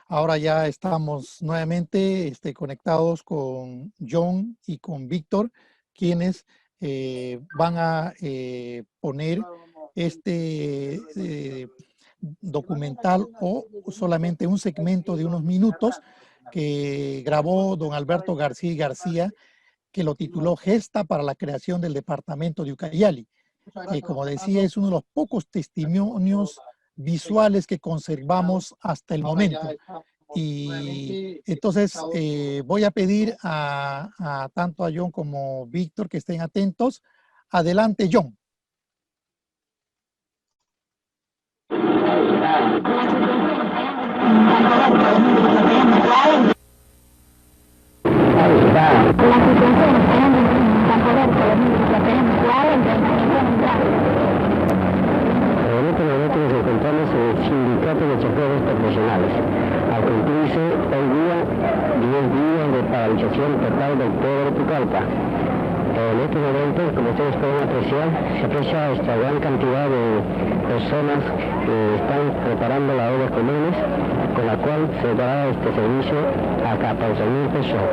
Ahora ya estamos nuevamente conectados con John y con Víctor, quienes van a poner documental o solamente un segmento de unos minutos que grabó don Alberto García y García, que lo tituló Gesta para la creación del departamento de Ucayali, que como decía es uno de los pocos testimonios visuales que conservamos hasta el momento. Y entonces voy a pedir a tanto a John como Víctor que estén atentos. Adelante, John. En este momento nos encontramos en el Sindicato de Choferes Profesionales, al cumplirse hoy día 10 días de paralización total del pueblo de Pucallpa. En este momento, como ustedes pueden apreciar, se aprecia esta gran cantidad de personas que están preparando las obras comunes, con la cual se dará este servicio a 14.000 personas.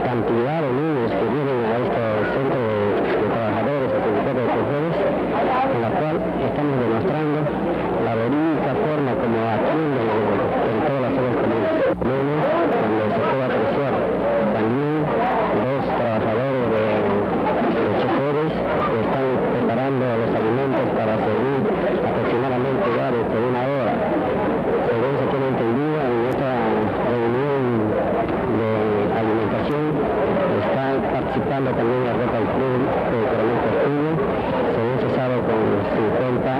Cantidad de niños que vienen a este centro de trabajadores, el sindicato de choferes, en la cual estamos demostrando la verídica forma como atienden en todas las obras comunes, donde se puede apreciar también dos trabajadores de choferes que están preparando los alimentos para servir aproximadamente ya desde una hora. Según se tiene entendido, en esta reunión de alimentación está participando también la Roca del Club de Coronel Castillo, según se sabe, con 50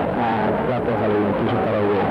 platos alimenticios para hoy día.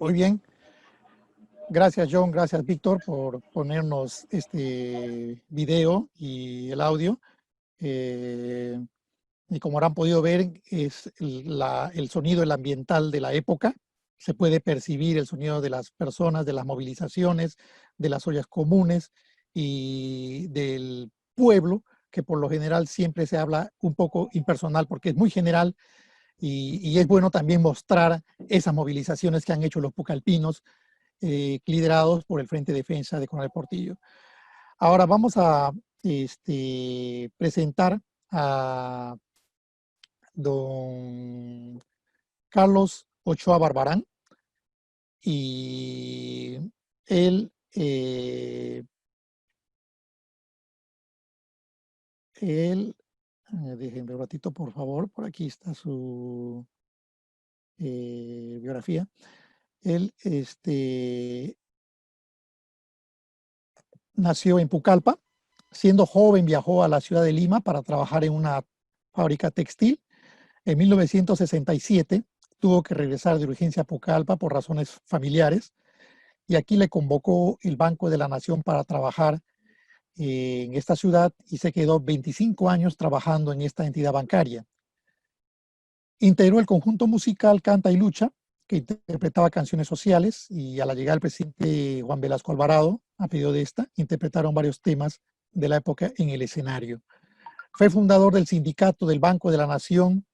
Muy bien. Gracias, John. Gracias, Víctor, por ponernos este video y el audio. Y como habrán podido ver, es el sonido, el ambiental de la época. Se puede percibir el sonido de las personas, de las movilizaciones, de las ollas comunes y del pueblo, que por lo general siempre se habla un poco impersonal porque es muy general y es bueno también mostrar esas movilizaciones que han hecho los pucallpinos, liderados por el Frente de Defensa de Coronel Portillo. Ahora vamos a presentar a don Carlos Ochoa Barbarán, y él, déjenme un ratito, por favor, por aquí está su biografía. Él nació en Pucallpa. Siendo joven viajó a la ciudad de Lima para trabajar en una fábrica textil. En 1967 tuvo que regresar de urgencia a Pucallpa por razones familiares, y aquí le convocó el Banco de la Nación para trabajar en esta ciudad y se quedó 25 años trabajando en esta entidad bancaria. Integró el conjunto musical Canta y Lucha, que interpretaba canciones sociales, y a la llegada del presidente Juan Velasco Alvarado, a pedido de esta, interpretaron varios temas de la época en el escenario. Fue fundador del sindicato del Banco de la Nación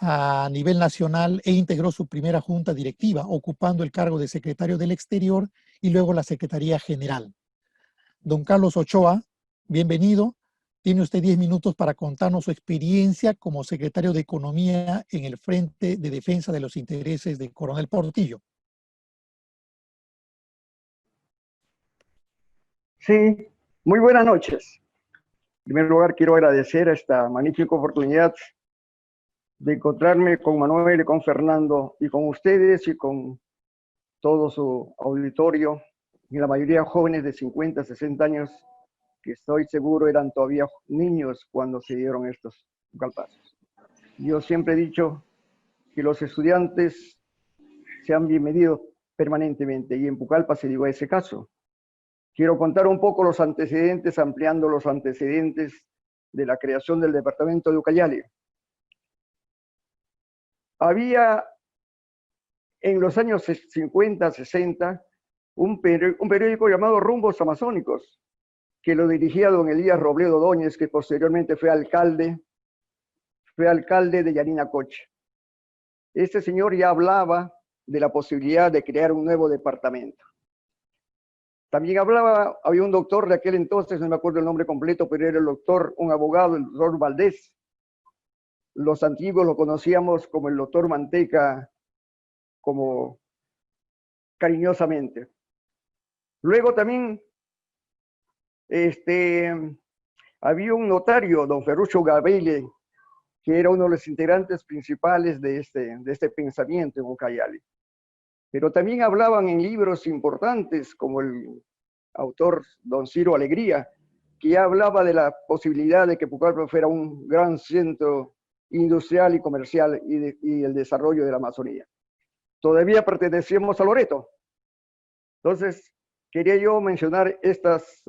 a nivel nacional e integró su primera junta directiva, ocupando el cargo de secretario del Exterior y luego la Secretaría General. Don Carlos Ochoa, bienvenido. Tiene usted 10 minutos para contarnos su experiencia como secretario de Economía en el Frente de Defensa de los Intereses de Coronel Portillo. Sí, muy buenas noches. En primer lugar, quiero agradecer esta magnífica oportunidad de encontrarme con Manuel y con Fernando y con ustedes y con todo su auditorio, y la mayoría jóvenes de 50, 60 años, que estoy seguro eran todavía niños cuando se dieron estos pucallpazos. Yo siempre he dicho que los estudiantes se han bienvenido permanentemente, y en Pucallpa se dio ese caso. Quiero contar un poco los antecedentes, ampliando los antecedentes de la creación del departamento de Ucayali. Había en los años 50, 60, un periódico llamado Rumbos Amazónicos, que lo dirigía don Elías Robledo Dóñez, que posteriormente fue alcalde de Yarinacocha. Este señor ya hablaba de la posibilidad de crear un nuevo departamento. También había un doctor de aquel entonces, no me acuerdo el nombre completo, pero era el doctor, un abogado, el doctor Valdés. Los antiguos lo conocíamos como el doctor Manteca, como cariñosamente. Luego también había un notario, don Ferruccio Gabelle, que era uno de los integrantes principales de este pensamiento en Ucayali. Pero también hablaban en libros importantes, como el autor don Ciro Alegría, que ya hablaba de la posibilidad de que Pucallpa fuera un gran centro industrial y comercial y el desarrollo de la Amazonía. Todavía pertenecíamos a Loreto. Entonces, quería yo mencionar estas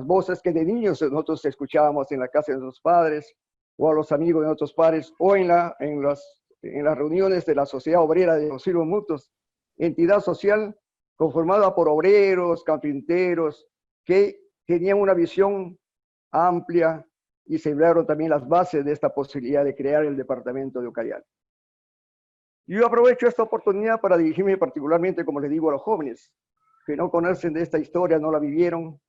voces que de niños nosotros escuchábamos en la casa de nuestros padres, o a los amigos de nuestros padres, o en las reuniones de la Sociedad Obrera de los Silvos Mutuos, entidad social conformada por obreros, carpinteros, que tenían una visión amplia y sembraron también las bases de esta posibilidad de crear el departamento de Ucayali. Yo aprovecho esta oportunidad para dirigirme particularmente, como les digo, a los jóvenes que no conocen de esta historia, no la vivieron,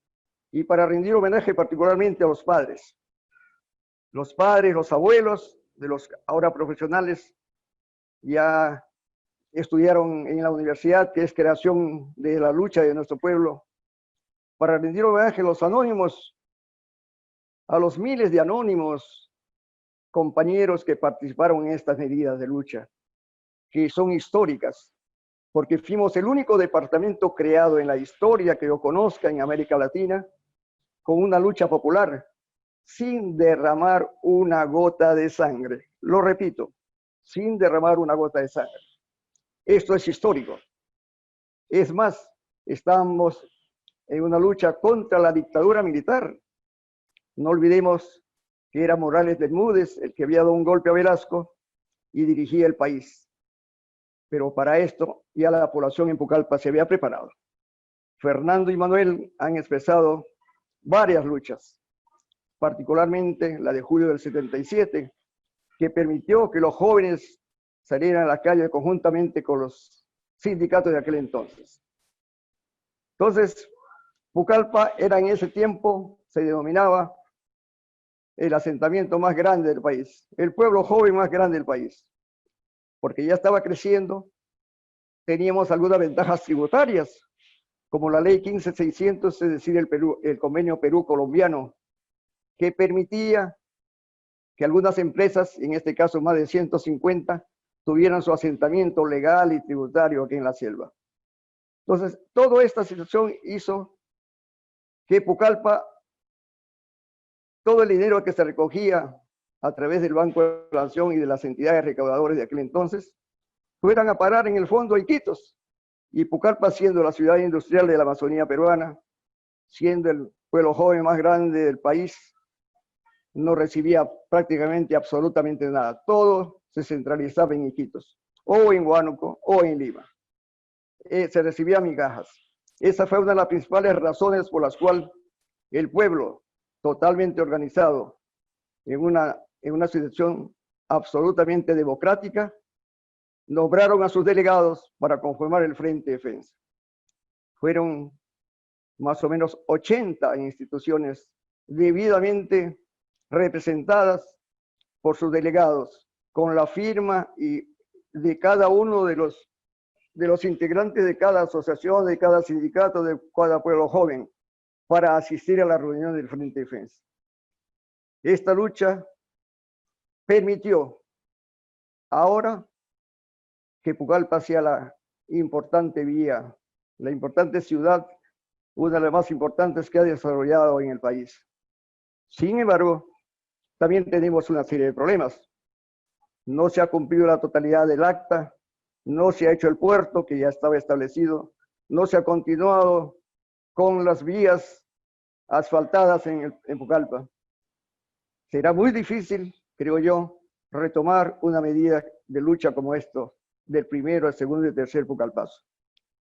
y para rendir homenaje particularmente a los padres, los abuelos de los ahora profesionales, ya estudiaron en la universidad, que es creación de la lucha de nuestro pueblo, para rendir homenaje a los anónimos, a los miles de anónimos compañeros que participaron en estas medidas de lucha, que son históricas, porque fuimos el único departamento creado en la historia que yo conozca en América Latina con una lucha popular, sin derramar una gota de sangre. Lo repito, sin derramar una gota de sangre. Esto es histórico. Es más, estamos en una lucha contra la dictadura militar. No olvidemos que era Morales Bermúdez el que había dado un golpe a Velasco y dirigía el país. Pero para esto ya la población en Pucallpa se había preparado. Fernando y Manuel han expresado varias luchas, particularmente la de julio del 77, que permitió que los jóvenes salieran a la calle conjuntamente con los sindicatos de aquel entonces. Entonces, Pucallpa era en ese tiempo, se denominaba el asentamiento más grande del país, el pueblo joven más grande del país, porque ya estaba creciendo, teníamos algunas ventajas tributarias, como la ley 15600, es decir, el convenio Perú-colombiano, que permitía que algunas empresas, en este caso más de 150, tuvieran su asentamiento legal y tributario aquí en la selva. Entonces, toda esta situación hizo que Pucallpa, todo el dinero que se recogía a través del Banco de la Nación y de las entidades recaudadoras de aquel entonces, fueran a parar en el fondo a Iquitos. Y Pucallpa, siendo la ciudad industrial de la Amazonía peruana, siendo el pueblo joven más grande del país, no recibía prácticamente absolutamente nada. Todo se centralizaba en Iquitos, o en Huánuco, o en Lima. Se recibía migajas. Esa fue una de las principales razones por las cuales el pueblo, totalmente organizado, en una situación absolutamente democrática, nombraron a sus delegados para conformar el Frente de Defensa. Fueron más o menos 80 instituciones debidamente representadas por sus delegados, con la firma de cada uno de los integrantes de cada asociación, de cada sindicato, de cada pueblo joven, para asistir a la reunión del Frente de Defensa. Esta lucha permitió ahora que Pucallpa sea la importante vía, la importante ciudad, una de las más importantes que ha desarrollado en el país. Sin embargo, también tenemos una serie de problemas. No se ha cumplido la totalidad del acta, no se ha hecho el puerto que ya estaba establecido, no se ha continuado con las vías asfaltadas en Pucallpa. Será muy difícil, creo yo, retomar una medida de lucha como esto, del primero, el segundo y el tercer Pucallpazo.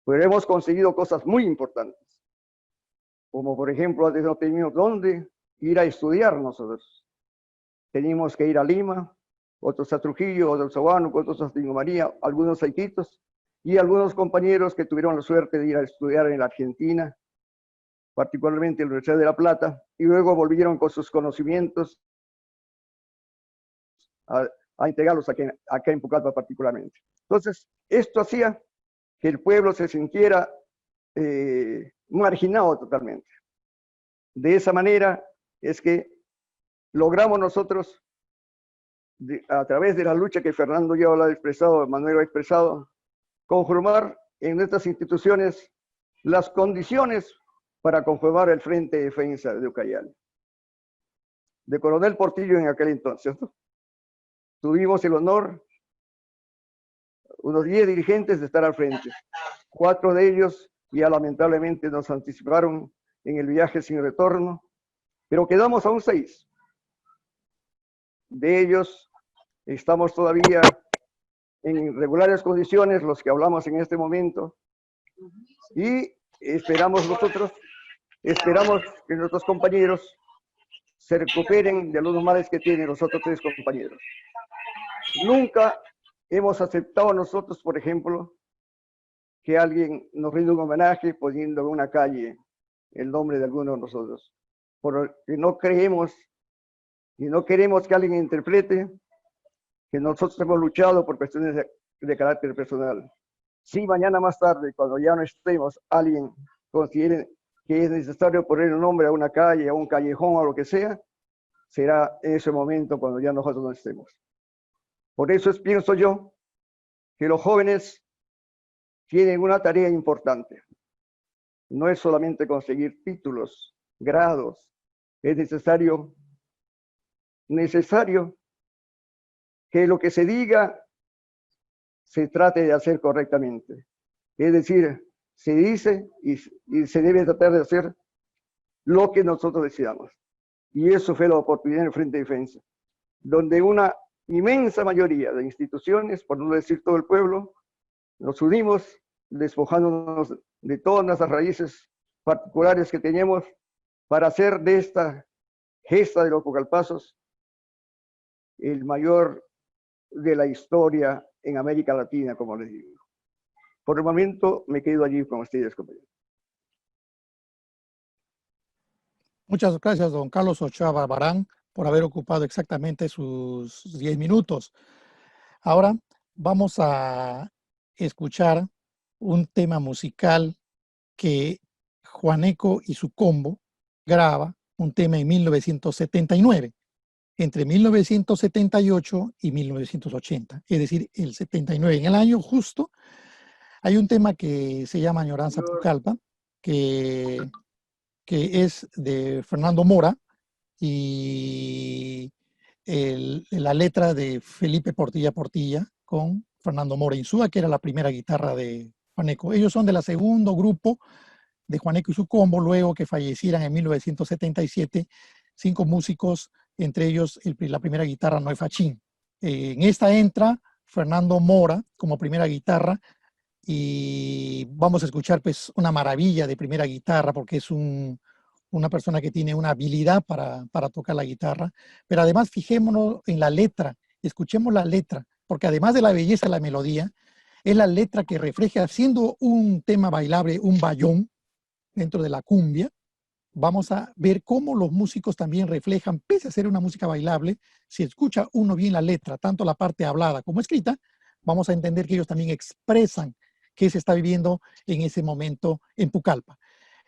Pero hemos conseguido cosas muy importantes, como por ejemplo, antes no teníamos dónde ir a estudiar nosotros. Teníamos que ir a Lima, otros a Trujillo, otros a Huánuco, otros a Tingo María, algunos a Iquitos, y algunos compañeros que tuvieron la suerte de ir a estudiar en la Argentina, particularmente en la Universidad de La Plata, y luego volvieron con sus conocimientos a integrarlos acá en Pucallpa particularmente. Entonces, esto hacía que el pueblo se sintiera marginado totalmente. De esa manera es que logramos nosotros, a través de la lucha que Fernando ya lo ha expresado, Manuel lo ha expresado, conformar en nuestras instituciones las condiciones para conformar el Frente de Defensa de Ucayali. De Coronel Portillo en aquel entonces, ¿no? Tuvimos el honor, unos 10 dirigentes, de estar al frente. 4 de ellos ya lamentablemente nos anticiparon en el viaje sin retorno, pero quedamos aún 6. De ellos estamos todavía en regulares condiciones, los que hablamos en este momento, y esperamos que nuestros compañeros se recuperen de algunos males que tienen los otros 3 compañeros. Nunca hemos aceptado nosotros, por ejemplo, que alguien nos rinda un homenaje poniendo en una calle el nombre de alguno de nosotros, porque no creemos y no queremos que alguien interprete que nosotros hemos luchado por cuestiones de carácter personal. Si mañana más tarde, cuando ya no estemos, alguien considere que es necesario poner un nombre a una calle, a un callejón, o lo que sea, será en ese momento cuando ya nosotros no estemos. Por eso pienso yo que los jóvenes tienen una tarea importante. No es solamente conseguir títulos, grados, es necesario que lo que se diga se trate de hacer correctamente. Es decir, se dice y se debe tratar de hacer lo que nosotros decidamos. Y eso fue la oportunidad en el Frente de Defensa, donde una inmensa mayoría de instituciones, por no decir todo el pueblo, nos unimos despojándonos de todas las raíces particulares que teníamos para hacer de esta gesta de los Pucallpazos el mayor de la historia en América Latina, como les digo. Por el momento me quedo allí con ustedes, compañeros. Muchas gracias, don Carlos Ochoa Barbarán, por haber ocupado exactamente sus 10 minutos. Ahora vamos a escuchar un tema musical que Juaneco y su combo graba, un tema en 1979, entre 1978 y 1980, es decir, el 79, en el año justo. Hay un tema que se llama Añoranza Pucallpa, que es de Fernando Mora, y la letra de Felipe Portilla Portilla con Fernando Mora Insúa, que era la primera guitarra de Juaneco. Ellos son del segundo grupo de Juaneco y su combo, luego que fallecieran en 1977 5 músicos, entre ellos la primera guitarra Noé Fachín. En esta entra Fernando Mora como primera guitarra, y vamos a escuchar pues una maravilla de primera guitarra, porque es una persona que tiene una habilidad para tocar la guitarra. Pero además fijémonos en la letra, escuchemos la letra, porque además de la belleza de la melodía, es la letra que refleja, siendo un tema bailable, un bayón dentro de la cumbia. Vamos a ver cómo los músicos también reflejan, pese a ser una música bailable, si escucha uno bien la letra, tanto la parte hablada como escrita, vamos a entender que ellos también expresan qué se está viviendo en ese momento en Pucallpa.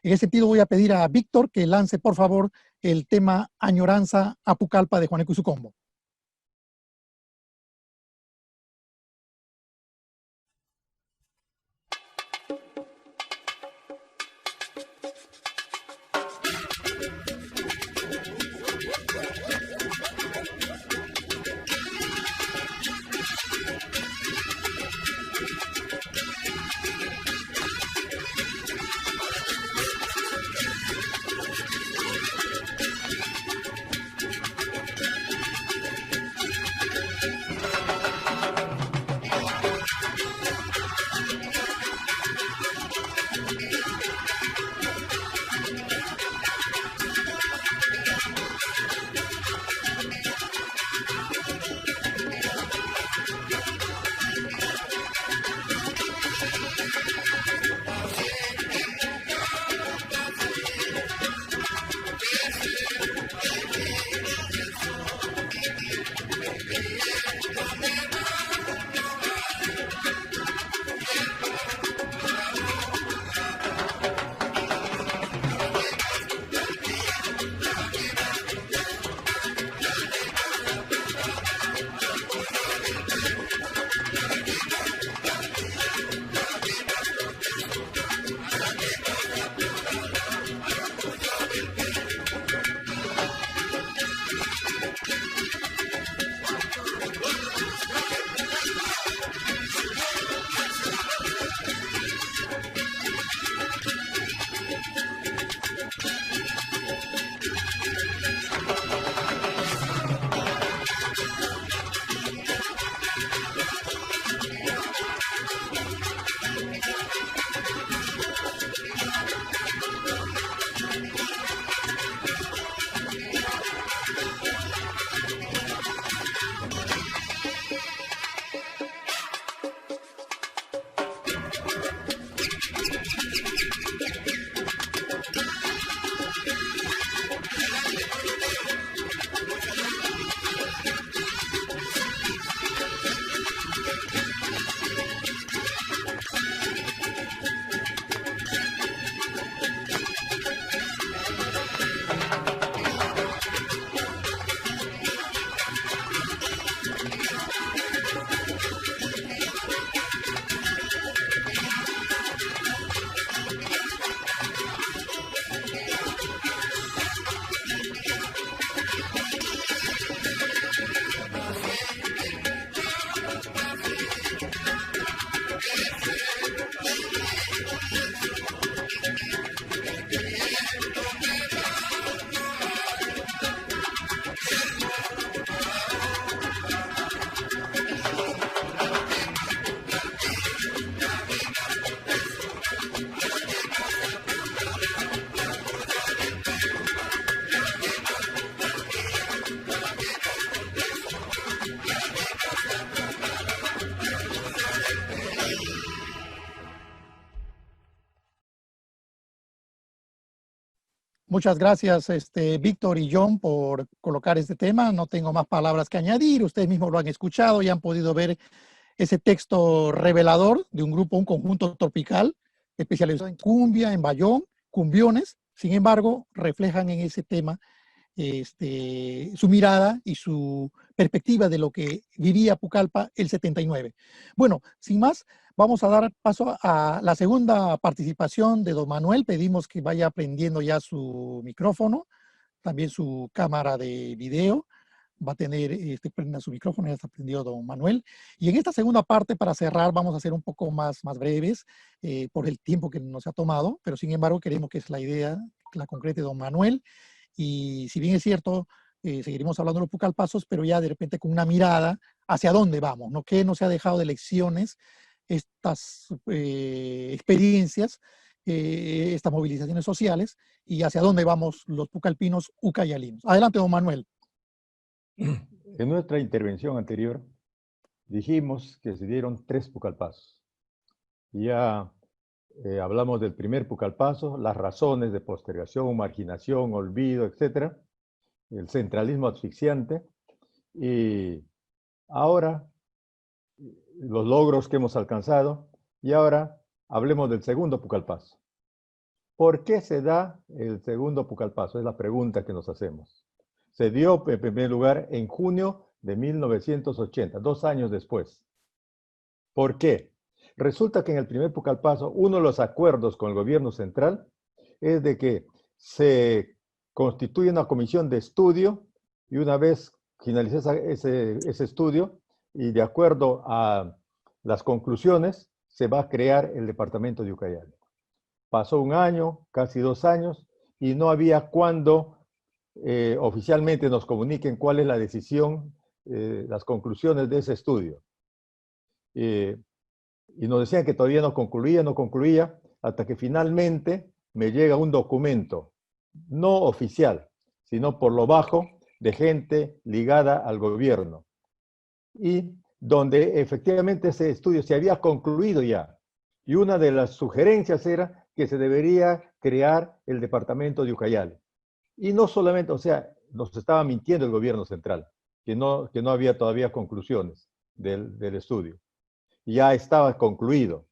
En ese sentido voy a pedir a Víctor que lance, por favor, el tema Añoranza a Pucallpa de Juaneco y su combo. Muchas gracias, Víctor y John, por colocar este tema. No tengo más palabras que añadir. Ustedes mismos lo han escuchado y han podido ver ese texto revelador de un grupo, un conjunto tropical especializado en cumbia, en bayón, cumbiones. Sin embargo, reflejan en ese tema su mirada y su perspectiva de lo que vivía Pucallpa el 79. Bueno, sin más, vamos a dar paso a la segunda participación de don Manuel. Pedimos que vaya prendiendo ya su micrófono, también su cámara de video. Va a tener, prenda su micrófono, ya está prendido don Manuel. Y en esta segunda parte, para cerrar, vamos a ser un poco más breves por el tiempo que nos ha tomado, pero sin embargo queremos que es la idea, la concrete don Manuel. Y si bien es cierto, seguiremos hablando de los pucallpasos, pero ya de repente con una mirada hacia dónde vamos, ¿no? ¿Qué nos ha dejado de lecciones estas experiencias, estas movilizaciones sociales, y hacia dónde vamos los pucallpinos ucayalinos? Adelante, don Manuel. En nuestra intervención anterior dijimos que se dieron 3 pucallpasos. Ya hablamos del primer pucallpaso, las razones de postergación, marginación, olvido, etc. El centralismo asfixiante. Y ahora, los logros que hemos alcanzado. Y ahora hablemos del segundo pucallpaso. ¿Por qué se da el segundo pucallpaso? Es la pregunta que nos hacemos. Se dio, en primer lugar, en junio de 1980, 2 años después. ¿Por qué? Resulta que en el primer pucallpaso, uno de los acuerdos con el gobierno central es de que se constituye una comisión de estudio y una vez finaliza ese estudio y de acuerdo a las conclusiones, se va a crear el departamento de Ucayali. Pasó 1 año, casi 2 años, y no había cuándo oficialmente nos comuniquen cuál es la decisión, las conclusiones de ese estudio. Y nos decían que todavía no concluía, hasta que finalmente me llega un documento, no oficial, sino por lo bajo, de gente ligada al gobierno. Y donde efectivamente ese estudio se había concluido ya. Y una de las sugerencias era que se debería crear el departamento de Ucayali. Y no solamente, o sea, nos estaba mintiendo el gobierno central, que no había todavía conclusiones del estudio. Ya estaba concluido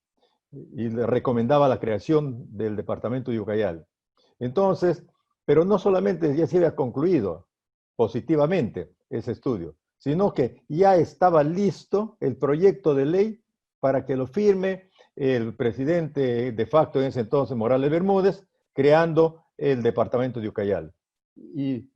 y le recomendaba la creación del departamento de Ucayali. Entonces, pero no solamente ya se había concluido positivamente ese estudio, sino que ya estaba listo el proyecto de ley para que lo firme el presidente de facto en ese entonces, Morales Bermúdez, creando el departamento de Ucayali. Y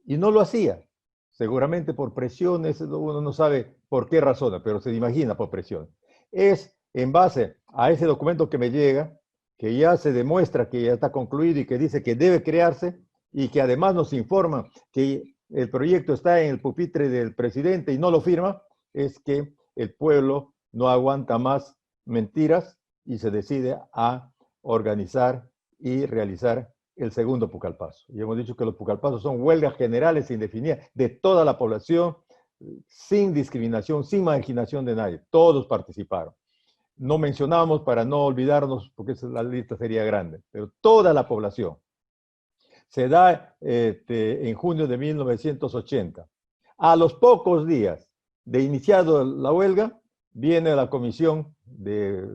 no lo hacía, seguramente por presiones, uno no sabe por qué razón, pero se imagina por presión. Es en base a ese documento que me llega, que ya se demuestra que ya está concluido y que dice que debe crearse, y que además nos informa que el proyecto está en el pupitre del presidente y no lo firma, es que el pueblo no aguanta más mentiras y se decide a organizar y realizar el segundo pucallpaso. Y hemos dicho que los pucallpasos son huelgas generales indefinidas de toda la población, sin discriminación, sin marginación de nadie. Todos participaron. No mencionamos para no olvidarnos, porque la lista sería grande, pero toda la población. Se da en junio de 1980. A los pocos días de iniciado la huelga, viene la comisión de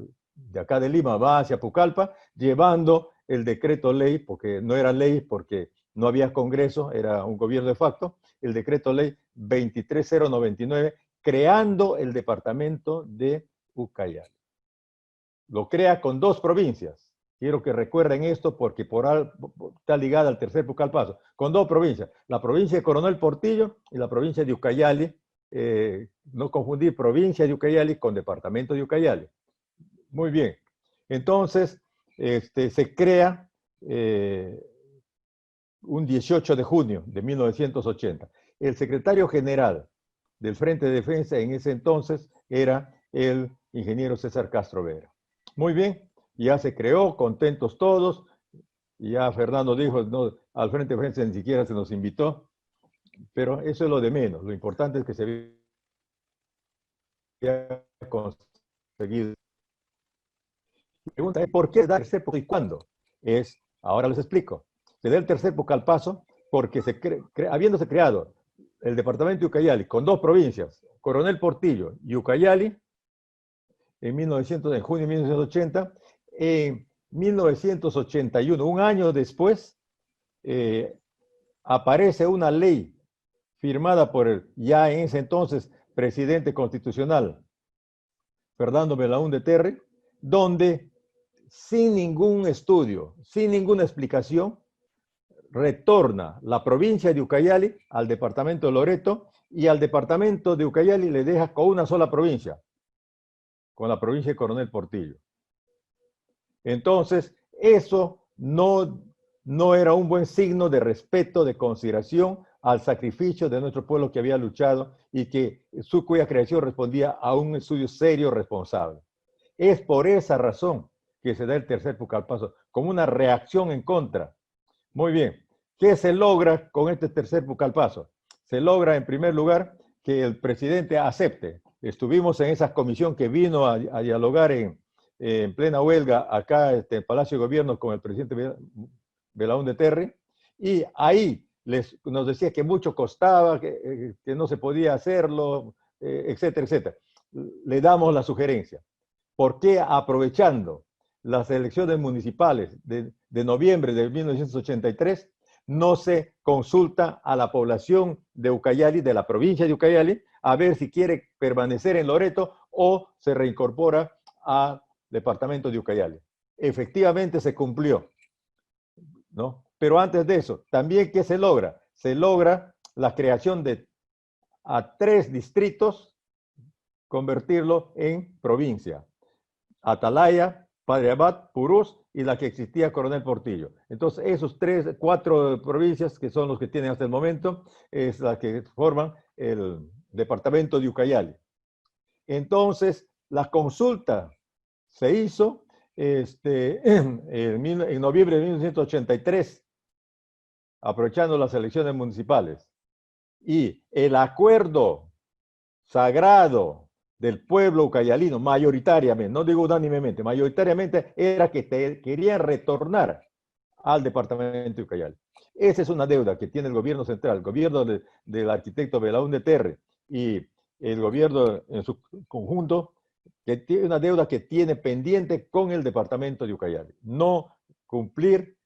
acá de Lima, va hacia Pucallpa, llevando el decreto ley, porque no era ley, porque no había congreso, era un gobierno de facto, el decreto ley 23099, creando el departamento de Ucayali. Lo crea con 2 provincias. Quiero que recuerden esto porque está ligada al tercer pucallpaso. Con 2 provincias. La provincia de Coronel Portillo y la provincia de Ucayali. No confundir provincia de Ucayali con departamento de Ucayali. Muy bien. Entonces, se crea un 18 de junio de 1980. El secretario general del Frente de Defensa en ese entonces era el ingeniero César Castro Vera. Muy bien, ya se creó, contentos todos. Ya Fernando dijo, no, al Frente de Defensa ni siquiera se nos invitó, pero eso es lo de menos. Lo importante es que se había conseguido. La pregunta es, ¿por qué darse y cuándo? Ahora les explico. se da el tercer Pucallpaso porque habiéndose creado el departamento de Ucayali con 2 provincias, Coronel Portillo y Ucayali, en junio de 1980, en 1981, un año después, aparece una ley firmada por el ya en ese entonces presidente constitucional, Fernando Belaúnde Terry, donde sin ningún estudio, sin ninguna explicación, retorna la provincia de Ucayali al departamento de Loreto y al departamento de Ucayali le deja con una sola provincia, con la provincia de Coronel Portillo. Entonces, eso no era un buen signo de respeto, de consideración al sacrificio de nuestro pueblo que había luchado y cuya creación respondía a un estudio serio, responsable. Es por esa razón que se da el tercer Pucallpaso, como una reacción en contra. Muy bien, ¿qué se logra con este tercer Pucallpaso? Se logra, en primer lugar, que el presidente acepte. Estuvimos en esa comisión que vino a dialogar en plena huelga acá en el Palacio de Gobierno con el presidente Belaúnde Terry, y ahí nos decía que mucho costaba, que no se podía hacerlo, etcétera, etcétera. Le damos la sugerencia. ¿Por qué aprovechando las elecciones municipales de noviembre de 1983 no se consulta a la población de Ucayali, de la provincia de Ucayali, a ver si quiere permanecer en Loreto o se reincorpora al departamento de Ucayali? Efectivamente se cumplió, ¿no? Pero antes de eso, también ¿qué se logra? Se logra la creación de 3 distritos, convertirlo en provincia. Atalaya, Padre Abad, Purús y la que existía Coronel Portillo. Entonces, esos 4 provincias que son los que tienen hasta el momento, es la que forman el departamento de Ucayali. Entonces, la consulta se hizo en noviembre de 1983, aprovechando las elecciones municipales. Y el acuerdo sagrado del pueblo ucayalino, mayoritariamente, no digo unánimemente, mayoritariamente era que querían retornar al departamento de Ucayali. Esa es una deuda que tiene el gobierno central, el gobierno del arquitecto Belaúnde Terry y el gobierno en su conjunto, que tiene una deuda que tiene pendiente con el departamento de Ucayali. No cumplir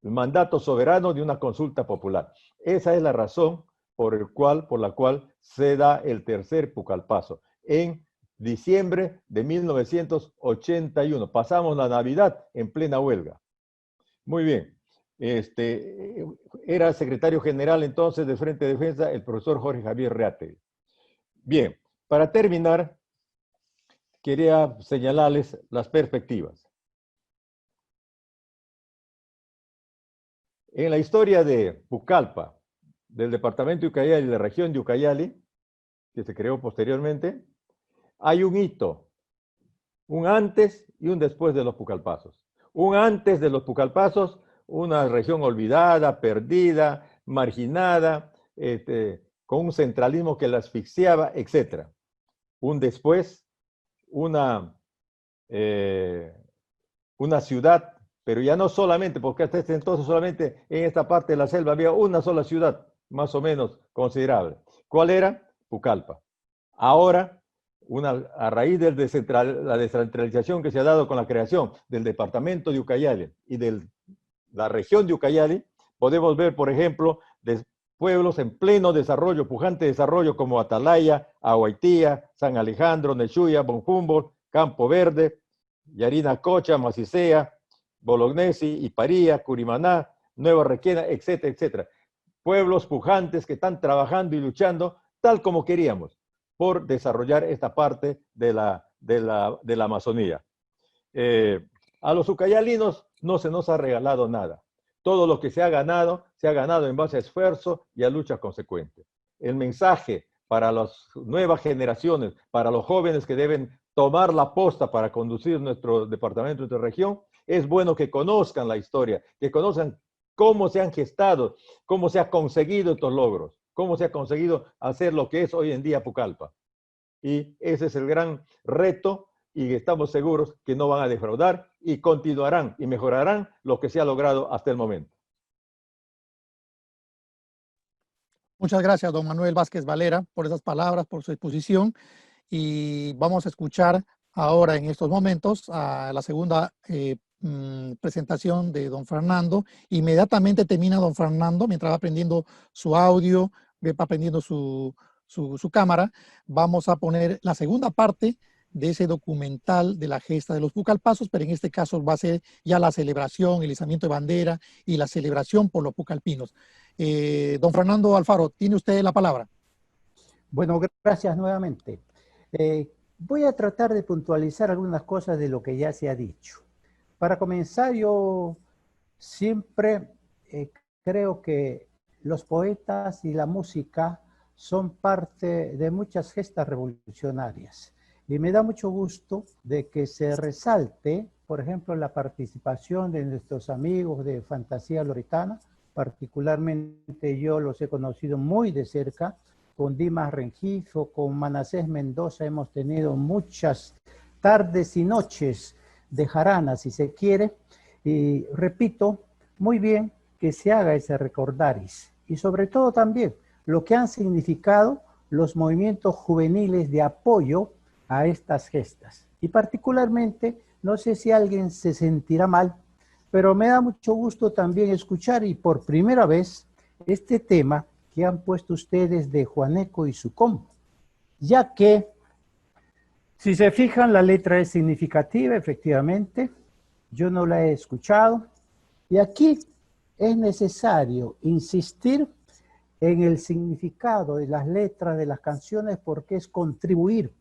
el mandato soberano de una consulta popular. Esa es la razón por la cual se da el tercer Pucallpaso. En diciembre de 1981. Pasamos la Navidad en plena huelga. Muy bien. Era secretario general entonces del Frente de Defensa el profesor Jorge Javier Reate. Bien, para terminar, quería señalarles las perspectivas. En la historia de Pucallpa, del departamento de Ucayali y de la región de Ucayali, que se creó posteriormente, hay un hito, un antes y un después de los Pucallpasos. Un antes de los Pucallpasos, una región olvidada, perdida, marginada, con un centralismo que la asfixiaba, etc. Un después, una ciudad, pero ya no solamente, porque hasta este entonces solamente en esta parte de la selva había una sola ciudad, más o menos considerable. ¿Cuál era? Pucallpa. Ahora, a raíz de la descentralización que se ha dado con la creación del departamento de Ucayali y de la región de Ucayali, podemos ver, por ejemplo, pueblos en pleno desarrollo, pujante desarrollo, como Atalaya, Aguaitía, San Alejandro, Nechuya, Bonjumbo, Campo Verde, Yarinacocha, Macicea, Bolognesi, Iparía, Curimaná, Nueva Requena, etcétera, etcétera. Pueblos pujantes que están trabajando y luchando tal como queríamos por desarrollar esta parte de la Amazonía. A los ucayalinos no se nos ha regalado nada. Todo lo que se ha ganado en base a esfuerzo y a lucha consecuente. El mensaje para las nuevas generaciones, para los jóvenes que deben tomar la posta para conducir nuestro departamento, nuestra región, es bueno que conozcan la historia, que conozcan cómo se han gestado, cómo se ha conseguido estos logros, cómo se ha conseguido hacer lo que es hoy en día Pucallpa. Y ese es el gran reto y estamos seguros que no van a defraudar y continuarán y mejorarán lo que se ha logrado hasta el momento. Muchas gracias, don Manuel Vázquez Valera, por esas palabras, por su exposición. Y vamos a escuchar ahora, en estos momentos, a la segunda presentación de don Fernando. Inmediatamente termina don Fernando, mientras va aprendiendo su audio, va aprendiendo su cámara. Vamos a poner la segunda parte de ese documental de la gesta de los Pucallpasos, pero en este caso va a ser ya la celebración, el izamiento de bandera y la celebración por los pucallpinos. Don Fernando Alfaro, tiene usted la palabra. Bueno, gracias nuevamente. Voy a tratar de puntualizar algunas cosas de lo que ya se ha dicho. Para comenzar, yo siempre creo que los poetas y la música son parte de muchas gestas revolucionarias. Y me da mucho gusto de que se resalte, por ejemplo, la participación de nuestros amigos de Fantasía Loretana. Particularmente yo los he conocido muy de cerca. Con Dimas Rengifo, con Manasés Mendoza hemos tenido muchas tardes y noches de jarana, si se quiere. Y repito, muy bien que se haga ese recordaris. Y sobre todo también lo que han significado los movimientos juveniles de apoyo a estas gestas. Y particularmente, no sé si alguien se sentirá mal, pero me da mucho gusto también escuchar y por primera vez este tema que han puesto ustedes de Juaneco y su combo, ya que si se fijan la letra es significativa, efectivamente, yo no la he escuchado y aquí es necesario insistir en el significado de las letras de las canciones porque es contribuir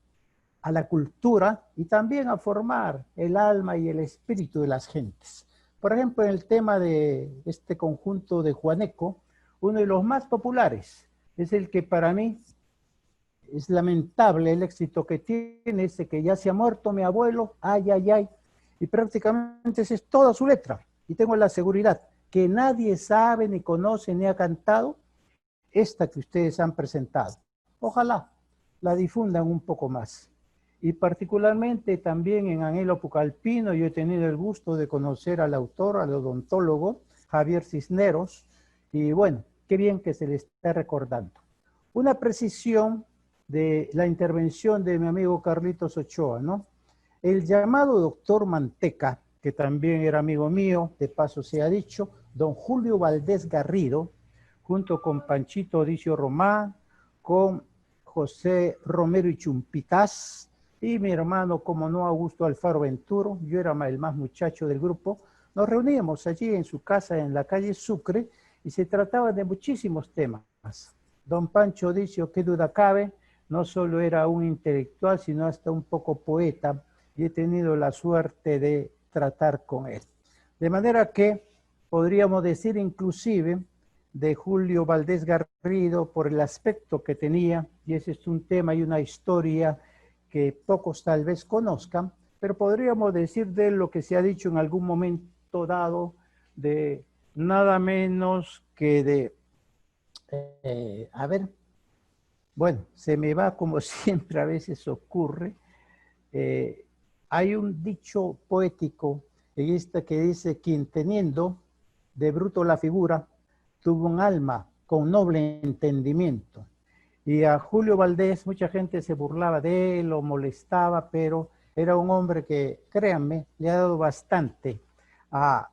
a la cultura y también a formar el alma y el espíritu de las gentes. Por ejemplo, en el tema de este conjunto de Juaneco, uno de los más populares es el que para mí es lamentable el éxito que tiene, ese que ya se ha muerto mi abuelo, ay, ay, ay, y prácticamente esa es toda su letra. Y tengo la seguridad que nadie sabe, ni conoce, ni ha cantado esta que ustedes han presentado. Ojalá la difundan un poco más. Y particularmente también en Anhelo Pucallpino yo he tenido el gusto de conocer al autor, al odontólogo Javier Cisneros, y bueno, qué bien que se le está recordando. Una precisión de la intervención de mi amigo Carlitos Ochoa, ¿no? El llamado doctor Manteca, que también era amigo mío, de paso se ha dicho, don Julio Valdés Garrido, junto con Panchito Odicio Román, con José Romero y Chumpitaz, y mi hermano, como no, Augusto Alfaro Venturo, yo era el más muchacho del grupo, nos reuníamos allí en su casa en la calle Sucre y se trataba de muchísimos temas. Don Pancho Odicio, qué duda cabe, no solo era un intelectual, sino hasta un poco poeta, y he tenido la suerte de tratar con él. De manera que podríamos decir inclusive de Julio Valdés Garrido por el aspecto que tenía, y ese es un tema y una historia que pocos tal vez conozcan, pero podríamos decir de lo que se ha dicho en algún momento dado, de nada menos que de, a ver, bueno, se me va como siempre a veces ocurre, hay un dicho poético en esta que dice, quien teniendo de bruto la figura, tuvo un alma con noble entendimiento. Y a Julio Valdés, mucha gente se burlaba de él, lo molestaba, pero era un hombre que, créanme, le ha dado bastante a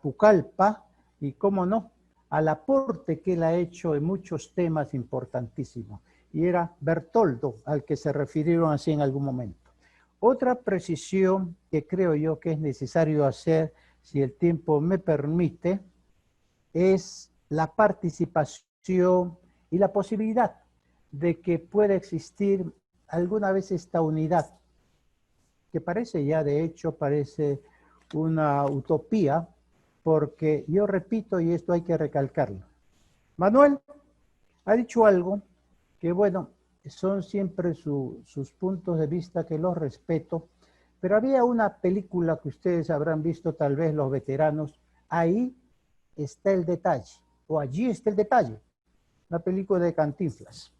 Pucallpa y, cómo no, al aporte que él ha hecho en muchos temas importantísimos. Y era Bertoldo, al que se refirieron así en algún momento. Otra precisión que creo yo que es necesario hacer, si el tiempo me permite, es la participación y la posibilidad de que pueda existir alguna vez esta unidad, que parece ya de hecho, parece una utopía, porque yo repito, y esto hay que recalcarlo, Manuel ha dicho algo que bueno, son siempre sus puntos de vista que los respeto, pero había una película que ustedes habrán visto, tal vez los veteranos, ahí está el detalle, o allí está el detalle, la película de Cantinflas.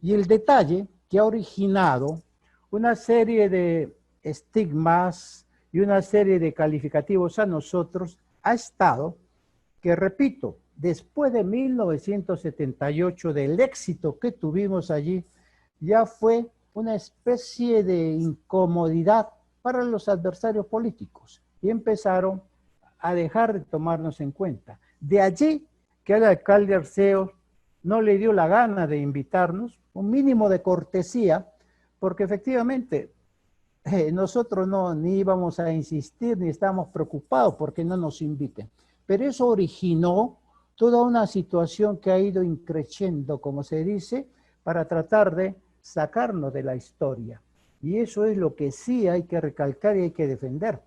Y el detalle que ha originado una serie de estigmas y una serie de calificativos a nosotros ha estado que, repito, después de 1978, del éxito que tuvimos allí, ya fue una especie de incomodidad para los adversarios políticos y empezaron a dejar de tomarnos en cuenta. De allí que al alcalde Arceo no le dio la gana de invitarnos, un mínimo de cortesía, porque efectivamente nosotros ni íbamos a insistir ni estábamos preocupados porque no nos inviten. Pero eso originó toda una situación que ha ido increciendo, como se dice, para tratar de sacarnos de la historia. Y eso es lo que sí hay que recalcar y hay que defender.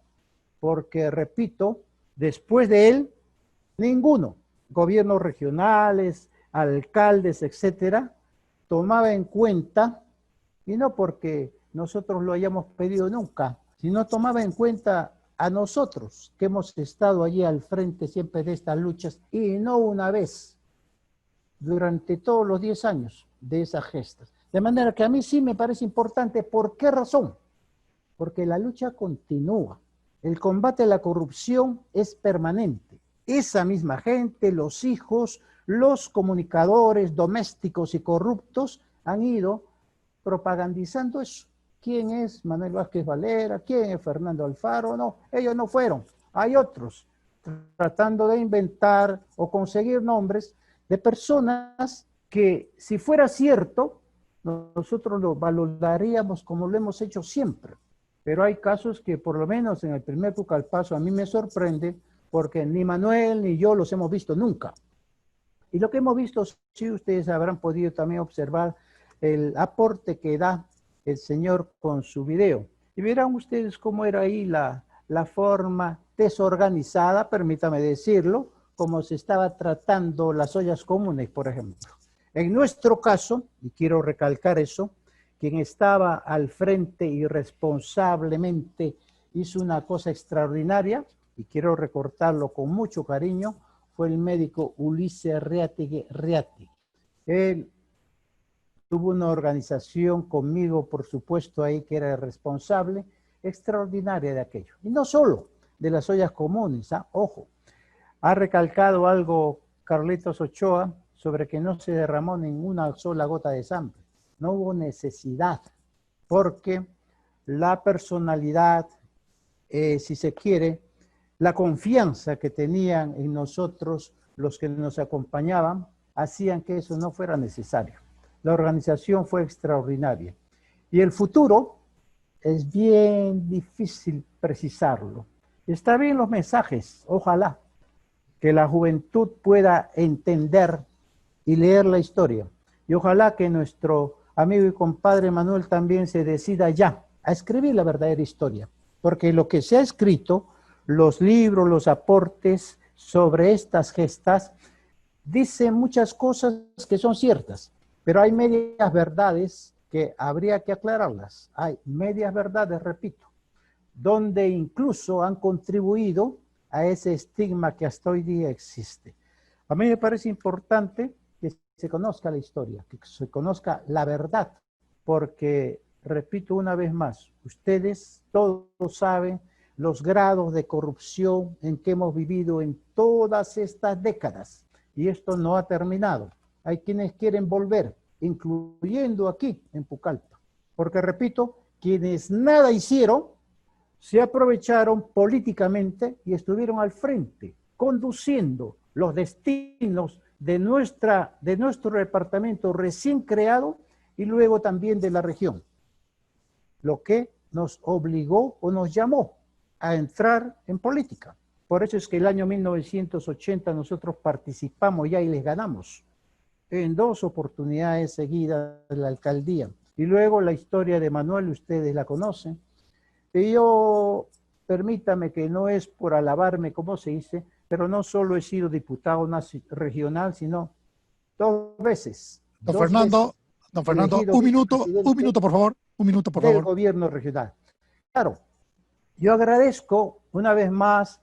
Porque, repito, después de él, ninguno, gobiernos regionales, alcaldes, etcétera, tomaba en cuenta, y no porque nosotros lo hayamos pedido nunca, sino tomaba en cuenta a nosotros, que hemos estado allí al frente siempre de estas luchas, y no una vez, durante todos los 10 años de esas gestas. De manera que a mí sí me parece importante. ¿Por qué razón? Porque la lucha continúa. El combate a la corrupción es permanente. Esa misma gente, los hijos, los comunicadores domésticos y corruptos han ido propagandizando eso. ¿Quién es Manuel Vázquez Valera? ¿Quién es Fernando Alfaro? No, ellos no fueron. Hay otros tratando de inventar o conseguir nombres de personas que, si fuera cierto, nosotros lo valoraríamos como lo hemos hecho siempre. Pero hay casos que, por lo menos en el primer Pucallpaso, a mí me sorprende porque ni Manuel ni yo los hemos visto nunca. Y lo que hemos visto, sí, ustedes habrán podido también observar el aporte que da el señor con su video. Y verán ustedes cómo era ahí la forma desorganizada, permítame decirlo, como se estaba tratando las ollas comunes, por ejemplo. En nuestro caso, y quiero recalcar eso, quien estaba al frente y responsablemente hizo una cosa extraordinaria, y quiero recortarlo con mucho cariño, fue el médico Ulises Reategui. Él tuvo una organización conmigo, por supuesto, ahí que era el responsable, extraordinaria de aquello. Y no solo de las ollas comunes, ojo, ha recalcado algo Carlitos Ochoa sobre que no se derramó ninguna sola gota de sangre. No hubo necesidad, porque la personalidad, si se quiere, la confianza que tenían en nosotros los que nos acompañaban, hacían que eso no fuera necesario. La organización fue extraordinaria. Y el futuro es bien difícil precisarlo. Está bien los mensajes, ojalá que la juventud pueda entender y leer la historia. Y ojalá que nuestro amigo y compadre Manuel también se decida ya a escribir la verdadera historia. Porque lo que se ha escrito, los libros, los aportes sobre estas gestas, dicen muchas cosas que son ciertas, pero hay medias verdades que habría que aclararlas. Hay medias verdades, repito, donde incluso han contribuido a ese estigma que hasta hoy día existe. A mí me parece importante que se conozca la historia, que se conozca la verdad, porque, repito una vez más, ustedes todos saben los grados de corrupción en que hemos vivido en todas estas décadas, y esto no ha terminado. Hay quienes quieren volver, incluyendo aquí en Pucallpa, porque, repito, quienes nada hicieron, se aprovecharon políticamente y estuvieron al frente, conduciendo los destinos de nuestro departamento recién creado y luego también de la región, lo que nos obligó o nos llamó a entrar en política. Por eso es que el año 1980 nosotros participamos ya y les ganamos en 2 oportunidades seguidas de la alcaldía. Y luego la historia de Manuel, ustedes la conocen. Y yo, permítame que no es por alabarme, como se dice, pero no solo he sido diputado regional, sino 2 veces. Don Fernando, un minuto, por favor. Un minuto, por favor. Del gobierno regional. Claro, yo agradezco una vez más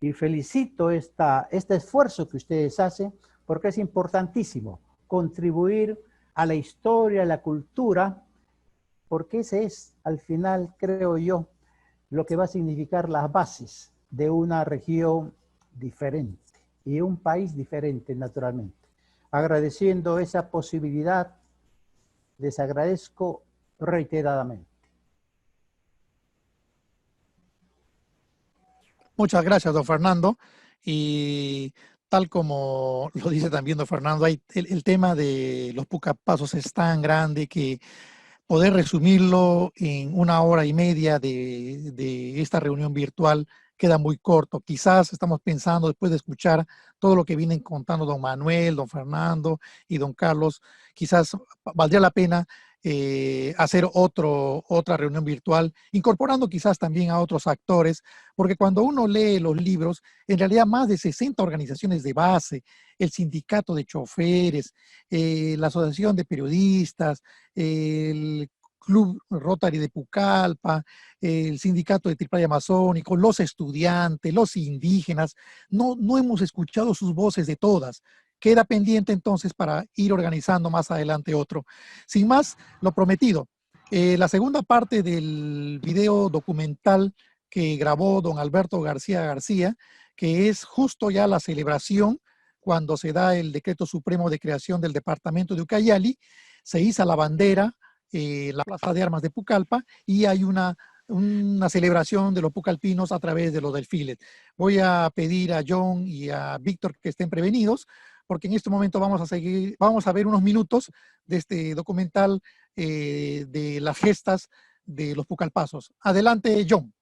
y felicito este esfuerzo que ustedes hacen, porque es importantísimo contribuir a la historia, a la cultura, porque ese es, al final, creo yo, lo que va a significar las bases de una región diferente. y un país diferente, naturalmente. Agradeciendo esa posibilidad, les agradezco reiteradamente. Muchas gracias, don Fernando. Y tal como lo dice también don Fernando, el tema de los pucapasos es tan grande que poder resumirlo en 1 hora y media de esta reunión virtual queda muy corto. Quizás estamos pensando, después de escuchar todo lo que vienen contando don Manuel, don Fernando y don Carlos, quizás valdría la pena hacer otra reunión virtual, incorporando quizás también a otros actores, porque cuando uno lee los libros, en realidad más de 60 organizaciones de base, el sindicato de choferes, la asociación de periodistas, el Club Rotary de Pucallpa, el sindicato de Triplaya Amazónico, los estudiantes, los indígenas, no hemos escuchado sus voces de todas. Queda pendiente entonces para ir organizando más adelante otro. Sin más, lo prometido. La segunda parte del video documental que grabó don Alberto García, que es justo ya la celebración cuando se da el decreto supremo de creación del departamento de Ucayali, se iza la bandera, la plaza de armas de Pucallpa, y hay una celebración de los pucalpinos a través de los desfiles. Voy a pedir a John y a Víctor que estén prevenidos, porque en este momento vamos a ver unos minutos de este documental de las gestas de los pucallpasos. Adelante, John.